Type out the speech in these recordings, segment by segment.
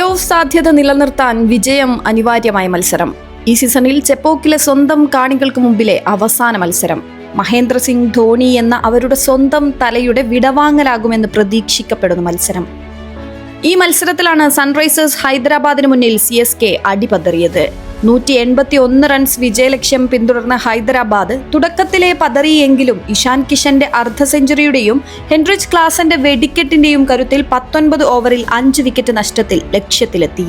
Of സാധ്യത നിലനിർത്താൻ വിജയം അനിവാര്യമായ മത്സരം. ഈ സീസണിൽ ചെപ്പോക്കിലെ സ്വന്തം കാണികൾക്ക് മുമ്പിലെ അവസാന മത്സരം. മഹേന്ദ്ര സിംഗ് ധോണി എന്ന അവരുടെ സ്വന്തം തലയുടെ വിടവാങ്ങലാകുമെന്ന് പ്രതീക്ഷിക്കപ്പെടുന്ന മത്സരം. ഈ മത്സരത്തിലാണ് സൺറൈസേഴ്സ് ഹൈദരാബാദിന് മുന്നിൽ CSK അടിപതറിയത്. 181 റൺസ് വിജയലക്ഷ്യം പിന്തുടർന്ന ഹൈദരാബാദ് തുടക്കത്തിലെ പതറിയെങ്കിലും ഇഷാൻ കിഷന്റെ അർദ്ധ സെഞ്ചുറിയുടെയും ഹെൻറിച്ച് ക്ലാസന്റെ വെടിക്കെട്ടിന്റെയും കരുത്തിൽ 19 ഓവറിൽ 5 വിക്കറ്റ് നഷ്ടത്തിൽ ലക്ഷ്യത്തിലെത്തി.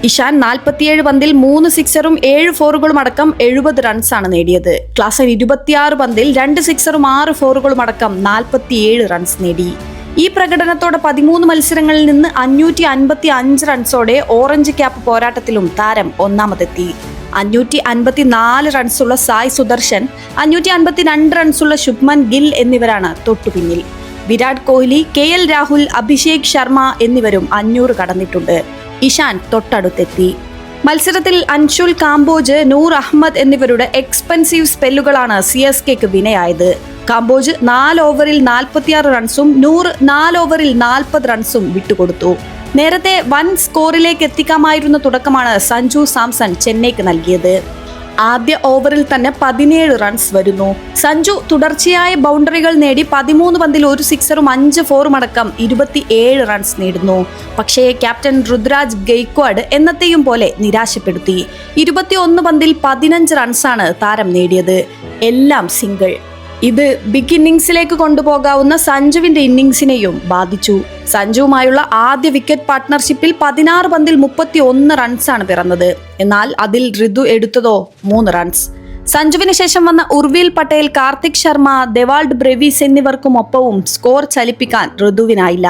ഇഷാൻ 47 പന്തിൽ 3 സിക്സറും 7 ഫോറുകളും അടക്കം 70 റൺസാണ് നേടിയത്. ക്ലാസൻ 26 പന്തിൽ 2 സിക്സറും 6 ഫോറുകളും അടക്കം 47 റൺസ് നേടി. ഈ പ്രകടനത്തോടെ 13 മത്സരങ്ങളിൽ നിന്ന് 555 റൺസോടെ ഓറഞ്ച് ക്യാപ്പ് പോരാട്ടത്തിലും താരം ഒന്നാമതെത്തി. 554 റൺസുള്ള സായ് സുദർശൻ, 552 റൺസുള്ള ശുഭ്മൻ ഗിൽ എന്നിവരാണ് തൊട്ടുപിന്നിൽ. വിരാട് കോഹ്ലി, KL രാഹുൽ, അഭിഷേക് ശർമ്മ എന്നിവരും 500 കടന്നിട്ടുണ്ട്. ഇഷാൻ തൊട്ടടുത്തെത്തി. മത്സരത്തിൽ അൻഷുൽ കാംബോജ്, നൂർ അഹമ്മദ് എന്നിവരുടെ എക്സ്പെൻസീവ് സ്പെല്ലുകളാണ് CSKക്ക് വിനയായത്. കാംബോജ് 4 ഓവറിൽ 46 റൺസും നൂർ 4 ഓവറിൽ 40 റൺസും വിട്ടുകൊടുത്തു. നേരത്തെ വൻ സ്കോറിലേക്ക് എത്തിക്കാമായിരുന്ന തുടക്കമാണ് സഞ്ജു സാംസൺ ചെന്നൈക്ക് നൽകിയത്. ആദ്യ ഓവറിൽ തന്നെ 17 റൺസ് വരുന്നു. സഞ്ജു തുടർച്ചയായ ബൗണ്ടറികൾ നേടി 13 പന്തിൽ 1 സിക്സറും 5 ഫോറും അടക്കം 27 റൺസ് നേടുന്നു. പക്ഷേ ക്യാപ്റ്റൻ രുദ്രാജ് ഗെയ്ക്വാഡ് എന്നത്തെയും പോലെ നിരാശപ്പെടുത്തി. 21 പന്തിൽ 15 റൺസാണ് താരം നേടിയത്, എല്ലാം സിംഗിൾ. ഇത് ബിഗ് ഇന്നിംഗ്സിലേക്ക് കൊണ്ടുപോകാവുന്ന സഞ്ജുവിന്റെ ഇന്നിംഗ്സിനെയും ബാധിച്ചു. സഞ്ജുവുമായുള്ള ആദ്യ വിക്കറ്റ് പാർട്ട്ണർഷിപ്പിൽ 16 പന്തിൽ 31 റൺസാണ് പിറന്നത്. എന്നാൽ അതിൽ ഋതു എടുത്തതോ 3 റൺസ്. സഞ്ജുവിന് ശേഷം വന്ന ഉർവിൽ പട്ടേൽ, കാർത്തിക് ശർമ്മ, ദെവാൾഡ് ബ്രെവിസ് എന്നിവർക്കുമൊപ്പവും സ്കോർ ചലിപ്പിക്കാൻ ഋതുവിനായില്ല.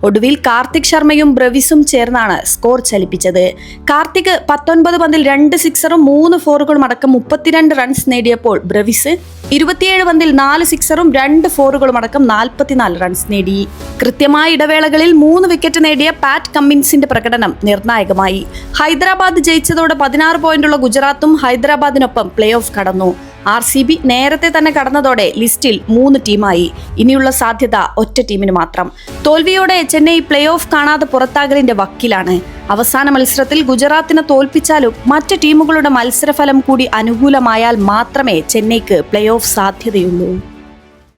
ഒടുവിൽ കാർത്തിക് ശർമ്മയും ബ്രെവിസും ചേർന്നാണ് സ്കോർ ചലിപ്പിച്ചത്. കാർത്തിക് 19 പന്തിൽ 2 സിക്സറും 3 ഫോറുകളും അടക്കം 32 റൺസ് നേടിയപ്പോൾ ബ്രെവിസ് 27 പന്തിൽ 4 സിക്സറും 2 ഫോറുകളും അടക്കം 44 റൺസ് നേടി. കൃത്യമായ ഇടവേളകളിൽ 3 വിക്കറ്റ് നേടിയ പാറ്റ് കമ്മിൻസിന്റെ പ്രകടനം നിർണായകമായി. ഹൈദരാബാദ് ജയിച്ചതോടെ 16 പോയിന്റുള്ള ഗുജറാത്തും ഹൈദരാബാദിനൊപ്പം പ്ലേ ഓഫ് കടന്നു. RCB നേരത്തെ തന്നെ കടന്നതോടെ ലിസ്റ്റിൽ 3 ടീമായി. ഇനിയുള്ള സാധ്യത ഒറ്റ ടീമിന് മാത്രം. തോൽവിയോടെ ചെന്നൈ പ്ലേ ഓഫ് കാണാതെ പുറത്താകലിന്റെ വക്കിലാണ്. അവസാന മത്സരത്തിൽ ഗുജറാത്തിനെ തോൽപ്പിച്ചാലും മറ്റ് ടീമുകളുടെ മത്സരഫലം കൂടി അനുകൂലമായാൽ മാത്രമേ ചെന്നൈക്ക് പ്ലേ ഓഫ് സാധ്യതയുള്ളൂ.